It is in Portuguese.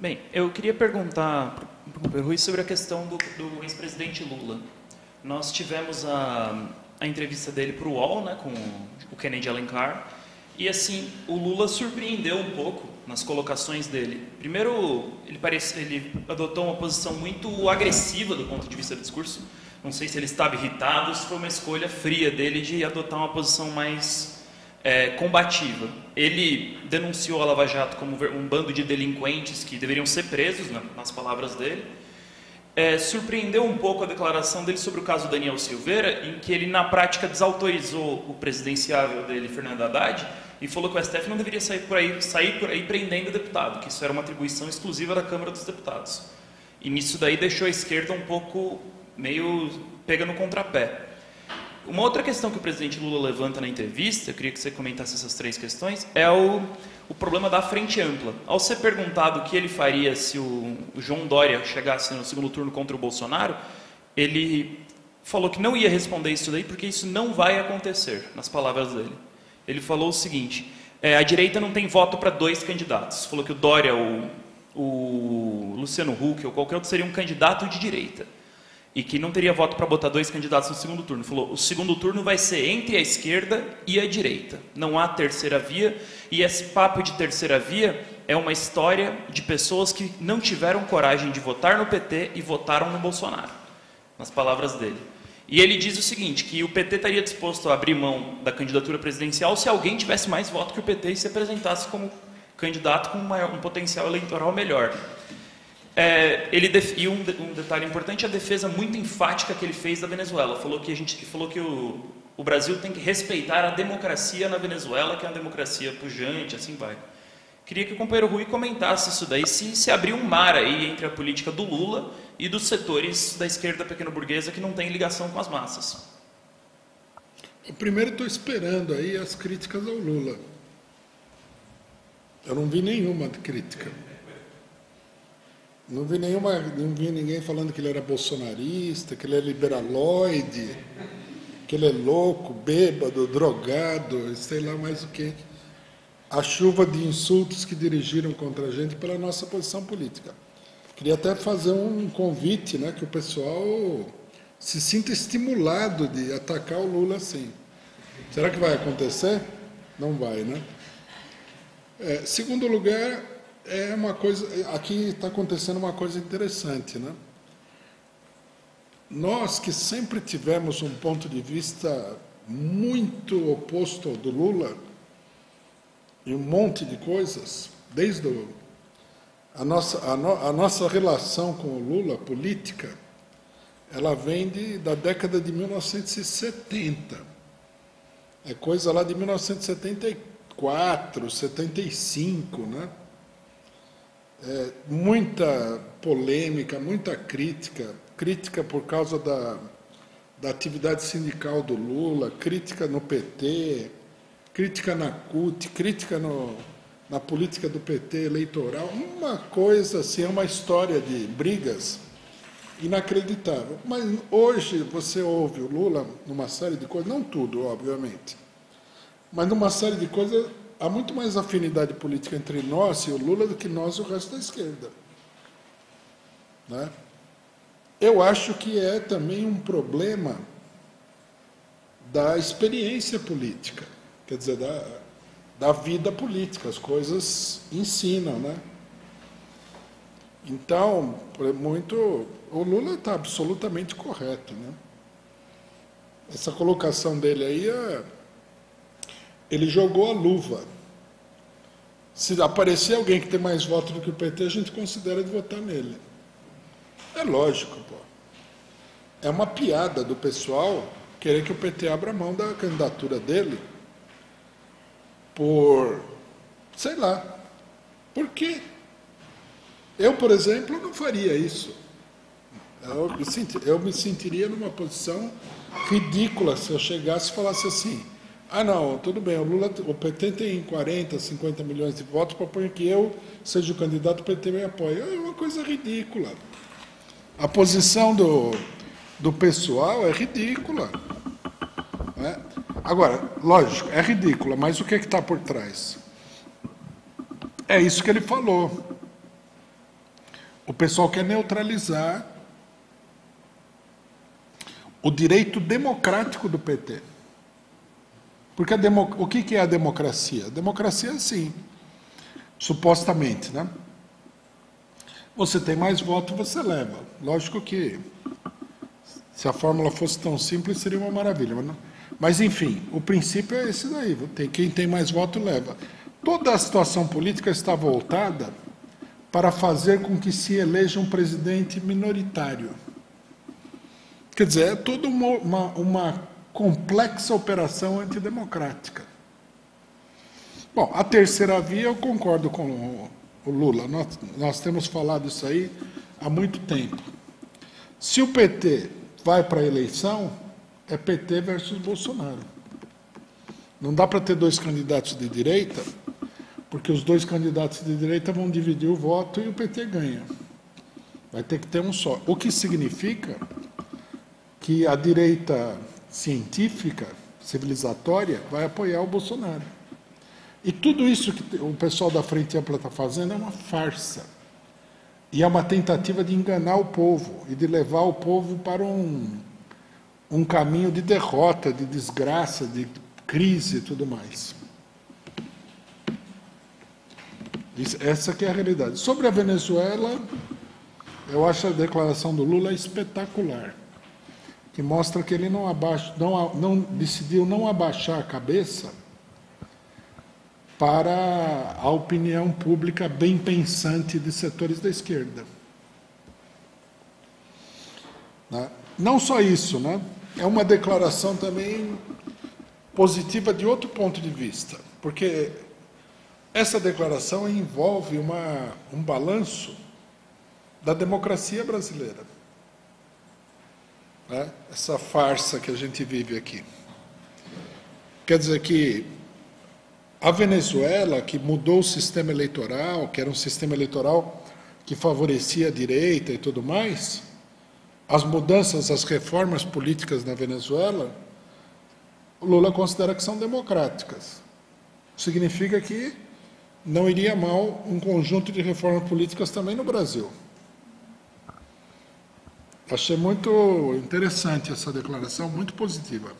Bem, eu queria perguntar para o Rui sobre a questão do ex-presidente Lula. Nós tivemos a entrevista dele para o UOL, né, com o Kennedy Alencar, e assim, o Lula surpreendeu um pouco nas colocações dele. Primeiro, ele adotou uma posição muito agressiva do ponto de vista do discurso. Não sei se ele estava irritado ou se foi uma escolha fria dele de adotar uma posição mais combativa. Ele denunciou a Lava Jato como um bando de delinquentes que deveriam ser presos, né, nas palavras dele. Surpreendeu um pouco a declaração dele sobre o caso Daniel Silveira, em que ele, na prática, desautorizou o presidenciável dele, Fernando Haddad, e falou que o STF não deveria sair por aí prendendo o deputado, que isso era uma atribuição exclusiva da Câmara dos Deputados. E nisso daí deixou a esquerda um pouco meio pega no contrapé. Uma outra questão que o presidente Lula levanta na entrevista, eu queria que você comentasse essas três questões, é o problema da frente ampla. Ao ser perguntado o que ele faria se o João Dória chegasse no segundo turno contra o Bolsonaro, ele falou que não ia responder isso daí porque isso não vai acontecer, nas palavras dele. Ele falou o seguinte: a direita não tem voto para dois candidatos. Falou que o Dória, o Luciano Huck ou qualquer outro seria um candidato de direita. E que não teria voto para botar dois candidatos no segundo turno. Falou, o segundo turno vai ser entre a esquerda e a direita. Não há terceira via. E esse papo de terceira via é uma história de pessoas que não tiveram coragem de votar no PT e votaram no Bolsonaro. Nas palavras dele. E ele diz o seguinte, que o PT estaria disposto a abrir mão da candidatura presidencial se alguém tivesse mais voto que o PT e se apresentasse como candidato com um potencial eleitoral melhor. E um detalhe importante é a defesa muito enfática que ele fez da Venezuela. Falou que o Brasil tem que respeitar a democracia na Venezuela, que é uma democracia pujante, assim vai. Queria que o companheiro Rui comentasse isso daí, se abriu um mar aí entre a política do Lula e dos setores da esquerda pequeno-burguesa que não tem ligação com as massas. Primeiro, estou esperando aí as críticas ao Lula. Eu não vi nenhuma crítica. Não vi ninguém falando que ele era bolsonarista, que ele é liberaloide, que ele é louco, bêbado, drogado, sei lá mais o quê. A chuva de insultos que dirigiram contra a gente pela nossa posição política. Queria até fazer um convite, né, que o pessoal se sinta estimulado de atacar o Lula assim. Será que vai acontecer? Não vai, né? Segundo lugar, aqui está acontecendo uma coisa interessante, né? Nós que sempre tivemos um ponto de vista muito oposto ao do Lula, em um monte de coisas, desde a nossa relação com o Lula, política, ela vem da década de 1970. É coisa lá de 1974, 75, né? Muita polêmica, muita crítica por causa da atividade sindical do Lula, crítica no PT, crítica na CUT, crítica na política do PT eleitoral, uma coisa assim, uma história de brigas inacreditável. Mas hoje você ouve o Lula numa série de coisas, não tudo, obviamente, mas numa série de coisas, há muito mais afinidade política entre nós e o Lula do que nós e o resto da esquerda. Né? Eu acho que é também um problema da experiência política. Quer dizer, da vida política, as coisas ensinam, né? Então, o Lula está absolutamente correto, né? Essa colocação dele aí, ele jogou a luva. Se aparecer alguém que tem mais votos do que o PT, a gente considera de votar nele. É lógico, pô. É uma piada do pessoal querer que o PT abra mão da candidatura dele sei lá, por quê? Eu, por exemplo, não faria isso. Eu me sentiria numa posição ridícula se eu chegasse e falasse assim, não, tudo bem, o PT tem 40, 50 milhões de votos, propõe que eu seja o candidato, o PT me apoie. É uma coisa ridícula. A posição do pessoal é ridícula. Né? Agora, lógico, é ridícula, mas o que está por trás? É isso que ele falou. o pessoal quer neutralizar o direito democrático do PT. Porque o que é a democracia? A democracia é assim, supostamente, né? Você tem mais votos, você leva. Lógico que, se a fórmula fosse tão simples, seria uma maravilha. Mas enfim, o princípio é esse daí. Quem tem mais votos, leva. Toda a situação política está voltada para fazer com que se eleja um presidente minoritário. Quer dizer, é toda uma complexa operação antidemocrática. Bom, a terceira via, eu concordo com o Lula. Nós temos falado isso aí há muito tempo. Se o PT vai para a eleição, é PT versus Bolsonaro. Não dá para ter dois candidatos de direita, porque os dois candidatos de direita vão dividir o voto e o PT ganha. Vai ter que ter um só. O que significa que a direita científica, civilizatória, vai apoiar o Bolsonaro. E tudo isso que o pessoal da Frente Ampla está fazendo é uma farsa. E é uma tentativa de enganar o povo e de levar o povo para um caminho de derrota, de desgraça, de crise e tudo mais. Essa que é a realidade. Sobre a Venezuela, eu acho a declaração do Lula espetacular, que mostra que ele decidiu não abaixar a cabeça para a opinião pública bem pensante de setores da esquerda. Né? Não só isso, né? É uma declaração também positiva de outro ponto de vista, porque essa declaração envolve um balanço da democracia brasileira. Né? Essa farsa que a gente vive aqui. Quer dizer que a Venezuela, que mudou o sistema eleitoral, que era um sistema eleitoral que favorecia a direita e tudo mais, as mudanças, as reformas políticas na Venezuela, o Lula considera que são democráticas. Significa que não iria mal um conjunto de reformas políticas também no Brasil. Achei muito interessante essa declaração, muito positiva.